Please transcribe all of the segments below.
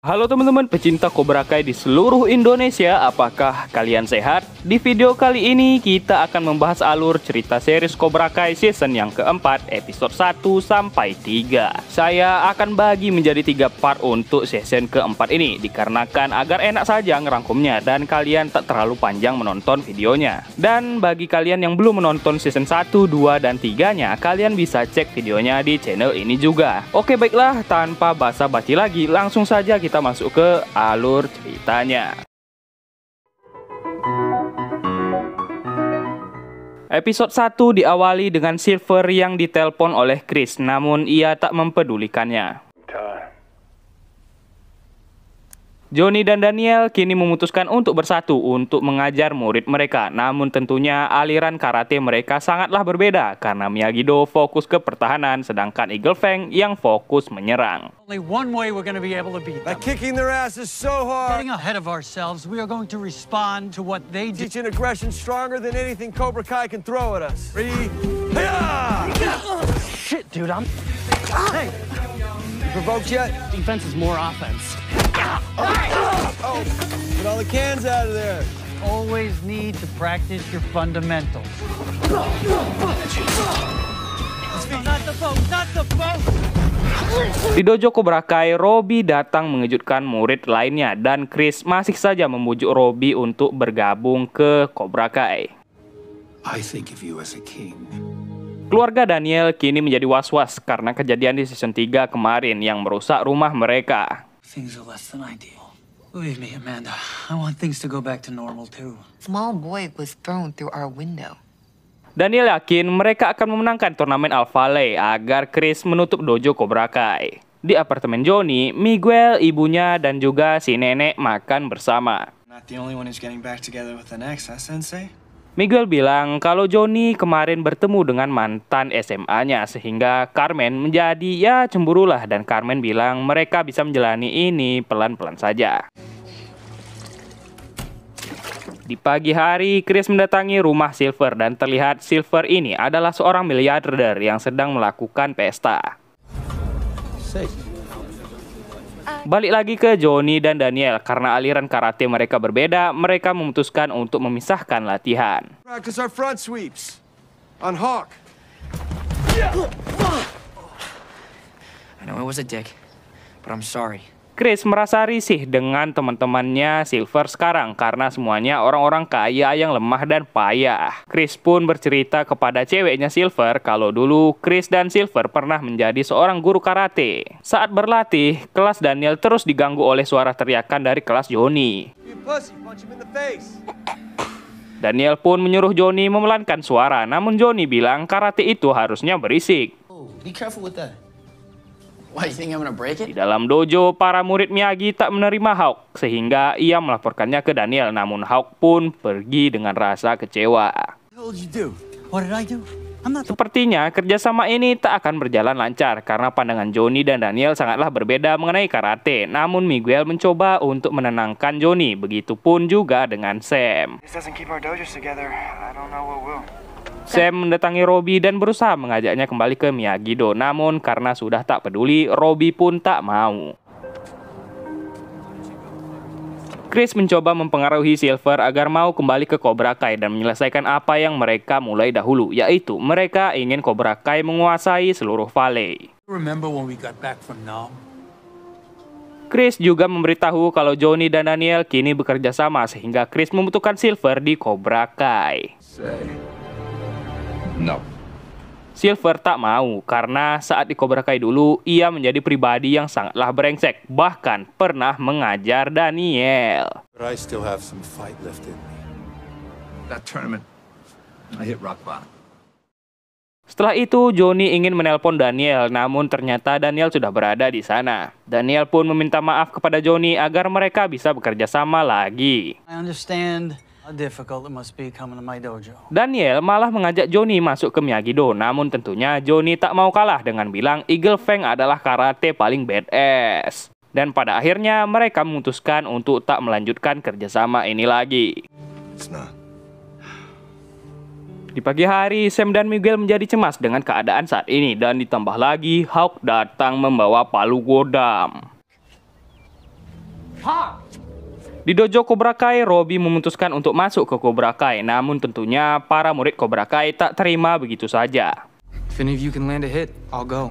Halo teman-teman pecinta Cobra Kai di seluruh Indonesia, apakah kalian sehat? Di video kali ini kita akan membahas alur cerita series Cobra Kai season yang keempat, episode 1 sampai 3. Saya akan bagi menjadi 3 part untuk season keempat ini, dikarenakan agar enak saja ngerangkumnya dan kalian tak terlalu panjang menonton videonya. Dan bagi kalian yang belum menonton season 1, 2, dan 3-nya, kalian bisa cek videonya di channel ini juga. Oke baiklah, tanpa basa-basi lagi, langsung saja kita masuk ke alur ceritanya. Episode 1 diawali dengan Silver yang ditelepon oleh Chris, namun ia tak mempedulikannya. Johnny dan Daniel kini memutuskan untuk bersatu untuk mengajar murid mereka. Namun tentunya aliran karate mereka sangatlah berbeda karena Miyagi-Do fokus ke pertahanan sedangkan Eagle Fang yang fokus menyerang. Only one way we're going to be able to beat them. By kicking their asses so hard. Getting ahead of ourselves, we are going to respond to what they do. Teaching aggression stronger than anything Cobra Kai can throw at us. Ready? Hiya! Shit, dude, Hey! You provoked yet? Defense is more offense. Oh! Get all the cans out of there. Always need to practice your fundamentals. Not the boat, not the boat! Di dojo Cobra Kai, Robby datang mengejutkan murid lainnya dan Chris masih saja membujuk Robby untuk bergabung ke Cobra Kai. I think of you as a king. Keluarga Daniel kini menjadi was-was karena kejadian di season 3 kemarin yang merusak rumah mereka. Things are less than ideal. Believe me, Amanda, I want things to go back to normal too. Small boy was thrown through our window. Daniel yakin mereka akan memenangkan turnamen Alpha Lei agar Chris menutup dojo Cobra Kai. Di apartemen Johnny, Miguel, ibunya, dan juga si nenek makan bersama. Not the only one who's getting back together with an ex, huh, Sensei? Miguel bilang kalau Johnny kemarin bertemu dengan mantan SMA-nya sehingga Carmen menjadi ya cemburulah dan Carmen bilang mereka bisa menjalani ini pelan-pelan saja. Di pagi hari, Chris mendatangi rumah Silver dan terlihat Silver ini adalah seorang miliarder yang sedang melakukan pesta. Balik lagi ke Johnny dan Daniel, karena aliran karate mereka berbeda, mereka memutuskan untuk memisahkan latihan. Practice our front sweeps. On Hawk. I know I was a dick, but I'm sorry. Chris merasa risih dengan teman-temannya Silver sekarang karena semuanya orang-orang kaya yang lemah dan payah. Chris pun bercerita kepada ceweknya Silver kalau dulu Chris dan Silver pernah menjadi seorang guru karate. Saat berlatih, kelas Daniel terus diganggu oleh suara teriakan dari kelas Johnny. You pussy, punch him in the face. Daniel pun menyuruh Johnny memelankan suara, namun Johnny bilang karate itu harusnya berisik. Oh, be careful with that. Why, you think I'm gonna break Di it? dalam dojo, para murid Miyagi tak menerima Hawk, sehingga ia melaporkannya ke Daniel, namun Hawk pun pergi dengan rasa kecewa. What did you do? What did I do? I'm not. Sepertinya kerjasama ini tak akan berjalan lancar, karena pandangan Johnny dan Daniel sangatlah berbeda mengenai karate. Namun Miguel mencoba untuk menenangkan Johnny, begitupun juga dengan Sam. This doesn't keep our dojos together. I don't know what will. Sam mendatangi Robby dan berusaha mengajaknya kembali ke Miyagi-Do, namun karena sudah tak peduli, Robby pun tak mau. Chris mencoba mempengaruhi Silver agar mau kembali ke Cobra Kai dan menyelesaikan apa yang mereka mulai dahulu, yaitu mereka ingin Cobra Kai menguasai seluruh Valley. Remember when we got back from Nam? Chris juga memberitahu kalau Johnny dan Daniel kini bekerja sama sehingga Chris membutuhkan Silver di Cobra Kai. No. Silver tak mau karena saat di Cobra Kai dulu ia menjadi pribadi yang sangatlah brengsek, bahkan pernah mengajar Daniel. But I still have some fight left in me. That tournament, I hit rock bottom. Setelah itu Johnny ingin menelpon Daniel, namun ternyata Daniel sudah berada di sana. Daniel pun meminta maaf kepada Johnny agar mereka bisa bekerja sama lagi. I understand how difficult it must be coming to my dojo. Daniel malah mengajak Johnny masuk ke Miyagi-Do, namun tentunya Johnny tak mau kalah dengan bilang Eagle Fang adalah karate paling badass. Dan pada akhirnya mereka memutuskan untuk tak melanjutkan kerjasama ini lagi. It's not. Di pagi hari, Sam dan Miguel menjadi cemas dengan keadaan saat ini dan ditambah lagi Hawk datang membawa palu godam. Di dojo Cobra Kai, Robbie memutuskan untuk masuk ke Cobra Kai, namun tentunya para murid Cobra Kai tak terima begitu saja. If any of you can land a hit, I'll go.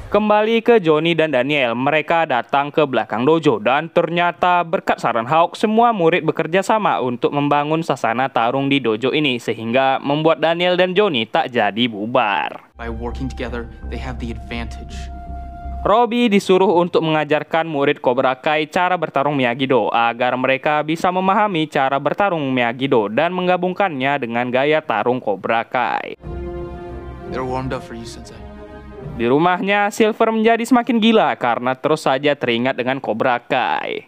Kembali ke Johnny dan Daniel, mereka datang ke belakang dojo dan ternyata berkat saran Hawk, semua murid bekerja sama untuk membangun sasana tarung di dojo ini sehingga membuat Daniel dan Johnny tak jadi bubar. By working together, they have the advantage. Robbie disuruh untuk mengajarkan murid Cobra Kai cara bertarung Miyagi-Do agar mereka bisa memahami cara bertarung Miyagi-Do dan menggabungkannya dengan gaya tarung Cobra Kai. They're warmed up for you, Sensei. Di rumahnya, Silver menjadi semakin gila karena terus saja teringat dengan Cobra Kai.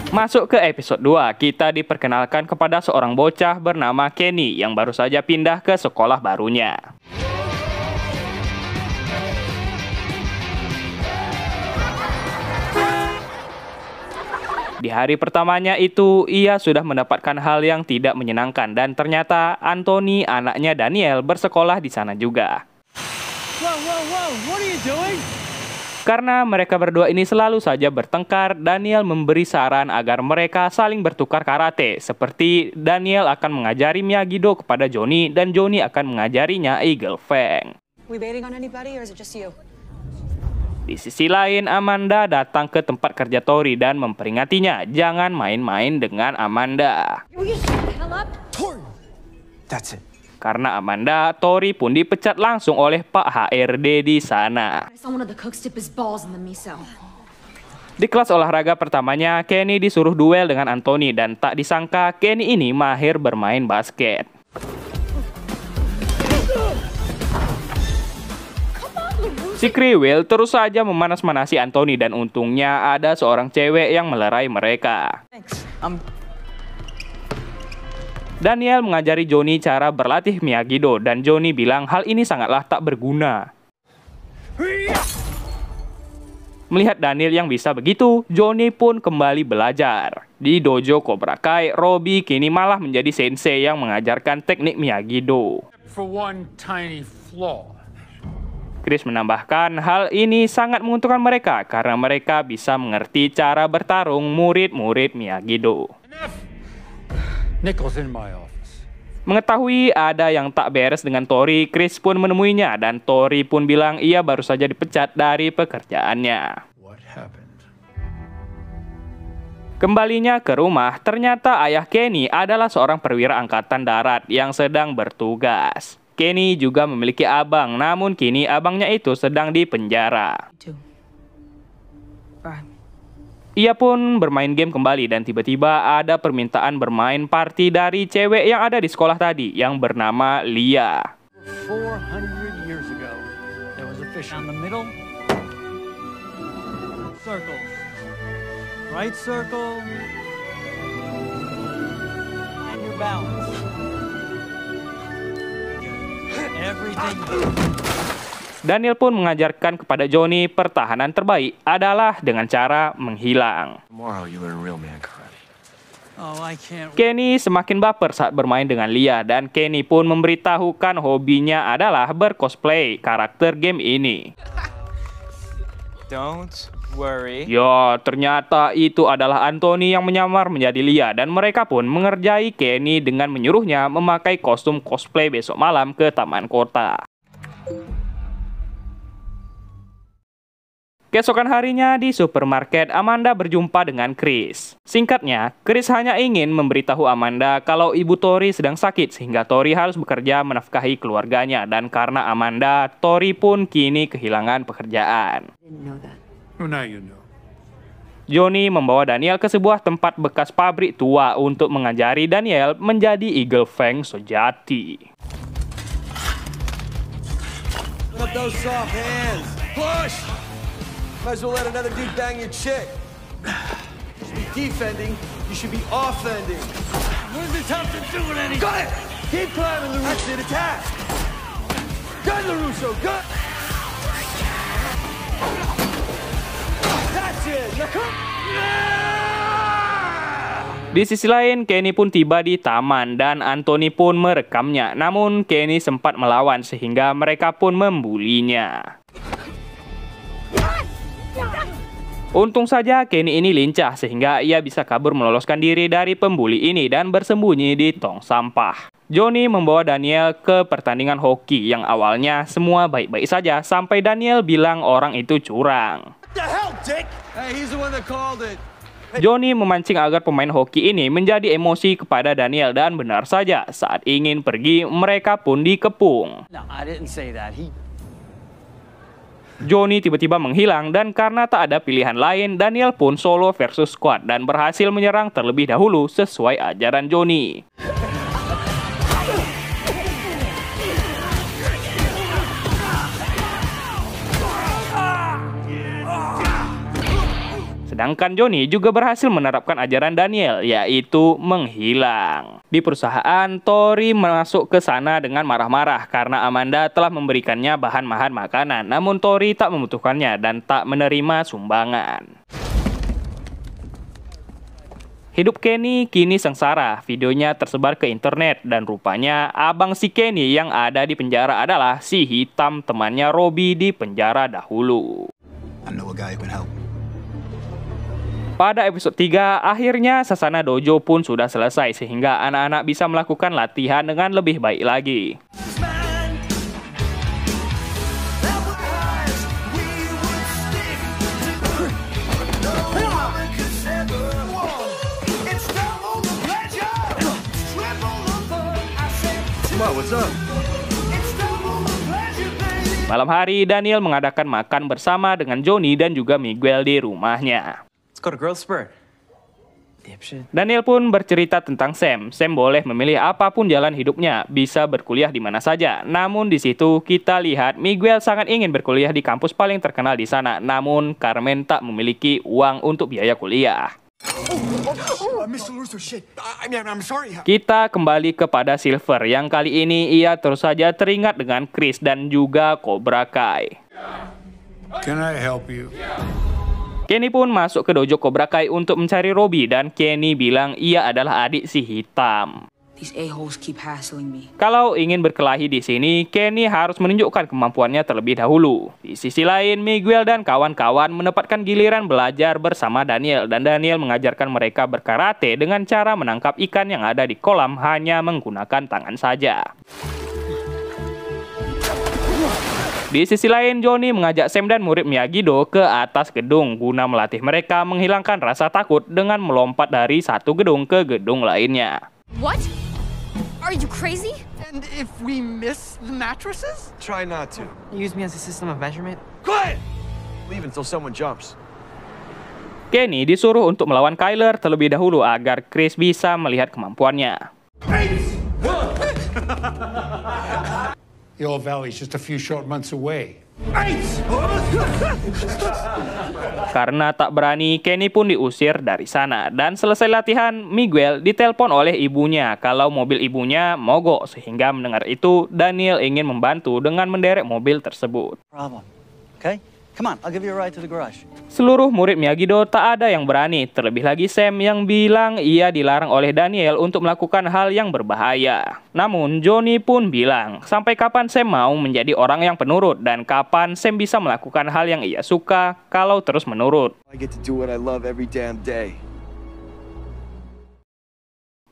Masuk ke episode 2, kita diperkenalkan kepada seorang bocah bernama Kenny yang baru saja pindah ke sekolah barunya. Di hari pertamanya itu, ia sudah mendapatkan hal yang tidak menyenangkan dan ternyata Anthony, anaknya Daniel, bersekolah di sana juga. Whoa, what are you doing? Karena mereka berdua ini selalu saja bertengkar, Daniel memberi saran agar mereka saling bertukar karate, seperti Daniel akan mengajari Miyagi-Do kepada Johnny dan Johnny akan mengajarinya Eagle Fang. We waiting on anybody or is it just you? Di sisi lain, Amanda datang ke tempat kerja Tori dan memperingatinya, jangan main-main dengan Amanda. That's it. Karena Amanda, Tori pun dipecat langsung oleh Pak HRD di sana. Di kelas olahraga pertamanya, Kenny disuruh duel dengan Anthony dan tak disangka Kenny ini mahir bermain basket. Si Kriwil terus saja memanas-manasi Anthony dan untungnya ada seorang cewek yang melerai mereka. Daniel mengajari Johnny cara berlatih Miyagi-Do dan Johnny bilang hal ini sangatlah tak berguna. Melihat Daniel yang bisa begitu, Johnny pun kembali belajar. Di dojo Cobra Kai, Robbie kini malah menjadi sensei yang mengajarkan teknik Miyagi-Do. For one tiny flaw. Chris menambahkan hal ini sangat menguntungkan mereka karena mereka bisa mengerti cara bertarung murid-murid Miyagi-Do. Nickel's in my office. Mengetahui ada yang tak beres dengan Tori, Chris pun menemuinya dan Tori pun bilang ia baru saja dipecat dari pekerjaannya. What happened? Kembalinya ke rumah, ternyata ayah Kenny adalah seorang perwira angkatan darat yang sedang bertugas. Kenny juga memiliki abang, namun kini abangnya itu sedang dipenjara. Ia pun bermain game kembali dan tiba-tiba ada permintaan bermain party dari cewek yang ada di sekolah tadi yang bernama Lia. 400 years ago, there was a fish on the middle. Circle. Right circle. And your balance. Everything. Daniel pun mengajarkan kepada Johnny pertahanan terbaik adalah dengan cara menghilang. Tomorrow you learn real man karate. Oh, I can't. Kenny semakin baper saat bermain dengan Lia dan Kenny pun memberitahukan hobinya adalah bercosplay karakter game ini. Don't worry. Ya, ternyata itu adalah Anthony yang menyamar menjadi Lia dan mereka pun mengerjai Kenny dengan menyuruhnya memakai kostum cosplay besok malam ke taman kota. Keesokan harinya di supermarket, Amanda berjumpa dengan Chris. Singkatnya, Chris hanya ingin memberitahu Amanda kalau ibu Tori sedang sakit sehingga Tori harus bekerja menafkahi keluarganya dan karena Amanda, Tori pun kini kehilangan pekerjaan. Well, now you know. Johnny membawa Daniel ke sebuah tempat bekas pabrik tua untuk mengajari Daniel menjadi Eagle Fang sejati. Put up those soft hands. Push! Might as well let another dude bang your chick. You should be defending. You should be offending. What does this have to do with anything? Got it! Keep climbing, LaRusso. That's it, attack! Good, LaRusso, good! That's it! Now come... Di sisi lain, Kenny pun tiba di taman dan Anthony pun merekamnya. Namun, Kenny sempat melawan sehingga mereka pun membulinya. Untung saja Kenny ini lincah sehingga ia bisa kabur meloloskan diri dari pembuli ini dan bersembunyi di tong sampah. Johnny membawa Daniel ke pertandingan hoki yang awalnya semua baik-baik saja sampai Daniel bilang orang itu curang. What the hell, Dick? Hey, he's the one that called it. Johnny memancing agar pemain hoki ini menjadi emosi kepada Daniel dan benar saja saat ingin pergi mereka pun dikepung. No, I didn't say that. Johnny tiba-tiba menghilang dan karena tak ada pilihan lain, Daniel pun solo versus squad dan berhasil menyerang terlebih dahulu sesuai ajaran Johnny. Sedangkan Johnny juga berhasil menerapkan ajaran Daniel, yaitu menghilang. Di perusahaan, Tori masuk ke sana dengan marah-marah karena Amanda telah memberikannya bahan-bahan makanan, namun Tori tak membutuhkannya dan tak menerima sumbangan. Hidup Kenny kini sengsara. Videonya tersebar ke internet dan rupanya abang si Kenny yang ada di penjara adalah si Hitam, temannya Robbie di penjara dahulu. I know a guy who can help. Pada episode 3, akhirnya Sasana Dojo pun sudah selesai sehingga anak-anak bisa melakukan latihan dengan lebih baik lagi. Malam hari, Daniel mengadakan makan bersama dengan Johnny dan juga Miguel di rumahnya. Let's go to Growth Spurt. Daniel pun bercerita tentang Sam. Sam boleh memilih apapun jalan hidupnya, bisa berkuliah di mana saja. Namun di situ kita lihat Miguel sangat ingin berkuliah di kampus paling terkenal di sana. Namun Carmen tak memiliki uang untuk biaya kuliah. Kita kembali kepada Silver yang kali ini ia terus saja teringat dengan Chris dan juga Cobra Kai. Can I help you? Kenny pun masuk ke dojo Cobra Kai untuk mencari Robbie dan Kenny bilang ia adalah adik si Hitam. These a-holes keep hassling me. Kalau ingin berkelahi di sini, Kenny harus menunjukkan kemampuannya terlebih dahulu. Di sisi lain, Miguel dan kawan-kawan menempatkan giliran belajar bersama Daniel dan Daniel mengajarkan mereka berkarate dengan cara menangkap ikan yang ada di kolam hanya menggunakan tangan saja. Di sisi lain, Johnny mengajak Sam dan murid Miyagi-Do ke atas gedung guna melatih mereka menghilangkan rasa takut dengan melompat dari satu gedung ke gedung lainnya. What? Are you crazy? And if we miss the mattresses? Try not to. Use me as a system of measurement? Quiet! Leave until someone jumps. Kenny disuruh untuk melawan Kyler terlebih dahulu agar Chris bisa melihat kemampuannya. Yellow Valley is just a few short months away. Karena tak berani, Kenny pun diusir dari sana. Dan selesai latihan, Miguel ditelepon oleh ibunya kalau mobil ibunya mogok. Sehingga mendengar itu, Daniel ingin membantu dengan menderek mobil tersebut. Problem. Okay? Come on, I'll give you a ride to the garage. Seluruh murid Miyagi-Do tak ada yang berani. Terlebih lagi Sam yang bilang ia dilarang oleh Daniel untuk melakukan hal yang berbahaya. Namun Johnny pun bilang, sampai kapan Sam mau menjadi orang yang penurut dan kapan Sam bisa melakukan hal yang ia suka kalau terus menurut. I get to do what I love every damn day.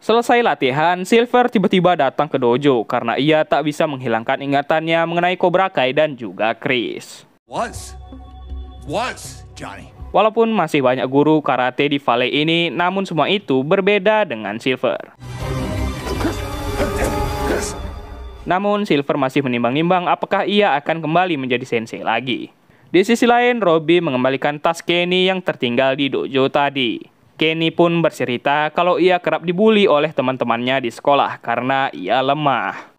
Selesai latihan, Silver tiba-tiba datang ke dojo karena ia tak bisa menghilangkan ingatannya mengenai Cobra Kai dan juga Chris. Once, Johnny. Walaupun masih banyak guru karate di Valley ini, namun semua itu berbeda dengan Silver. Namun Silver masih menimbang-nimbang apakah ia akan kembali menjadi sensei lagi. Di sisi lain, Robbie mengembalikan tas Kenny yang tertinggal di dojo tadi. Kenny pun bercerita kalau ia kerap dibully oleh teman-temannya di sekolah karena ia lemah.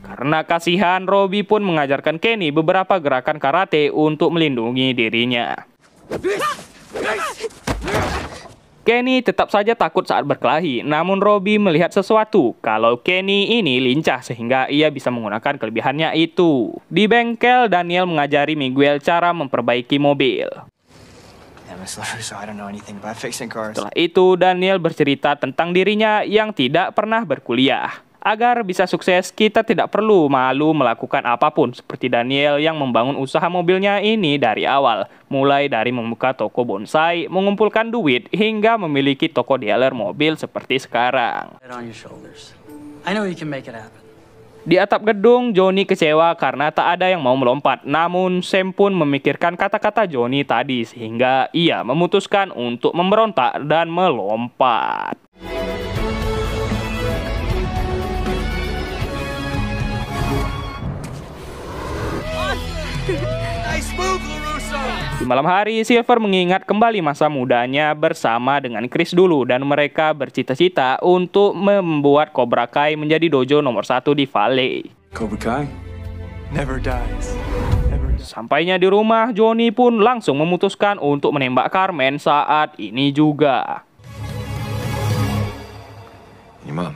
Karena kasihan, Robbie pun mengajarkan Kenny beberapa gerakan karate untuk melindungi dirinya. Kenny tetap saja takut saat berkelahi, namun Robbie melihat sesuatu kalau Kenny ini lincah sehingga ia bisa menggunakan kelebihannya itu. Di bengkel, Daniel mengajari Miguel cara memperbaiki mobil. Setelah itu, Daniel bercerita tentang dirinya yang tidak pernah berkuliah. Agar bisa sukses, kita tidak perlu malu melakukan apapun seperti Daniel yang membangun usaha mobilnya ini dari awal. Mulai dari membuka toko bonsai, mengumpulkan duit, hingga memiliki toko dealer mobil seperti sekarang. Di atap gedung, Johnny kecewa karena tak ada yang mau melompat. Namun, Sam pun memikirkan kata-kata Johnny tadi sehingga ia memutuskan untuk memberontak dan melompat. Nice move, LaRusso! Di malam hari, Silver mengingat kembali masa mudanya bersama dengan Chris dulu dan mereka bercita-cita untuk membuat Cobra Kai menjadi dojo nomor 1 di Valley. Cobra Kai never dies. Sampainya di rumah, Johnny pun langsung memutuskan untuk menembak Carmen saat ini juga.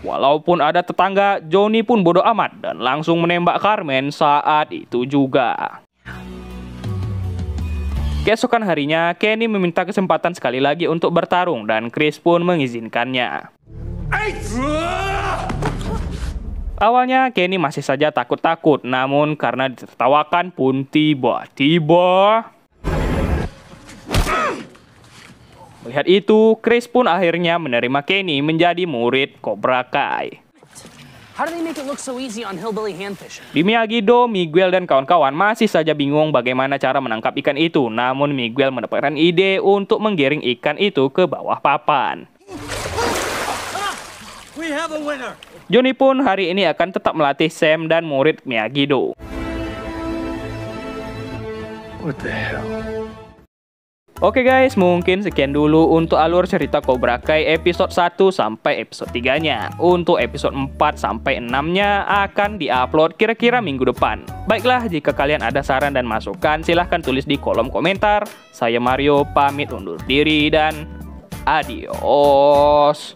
Walaupun ada tetangga, Johnny pun bodoh amat dan langsung menembak Carmen saat itu juga. Keesokan harinya, Kenny meminta kesempatan sekali lagi untuk bertarung dan Chris pun mengizinkannya. Awalnya Kenny masih saja takut-takut, namun karena ditertawakan pun tiba-tiba... Melihat itu, Chris pun akhirnya menerima Kenny menjadi murid Cobra Kai. How do they make it look so easy on hillbilly handfishing? Di Miyagi-Do, Miguel dan kawan-kawan masih saja bingung bagaimana cara menangkap ikan itu. Namun Miguel mendapatkan ide untuk menggiring ikan itu ke bawah papan. We have a winner! Johnny pun hari ini akan tetap melatih Sam dan murid Miyagi-Do. What the hell? Oke guys, mungkin sekian dulu untuk alur cerita Cobra Kai episode 1 sampai episode 3-nya. Untuk episode 4 sampai 6-nya akan diupload kira-kira minggu depan. Baiklah, jika kalian ada saran dan masukan, silahkan tulis di kolom komentar. Saya Mario, pamit undur diri dan adios.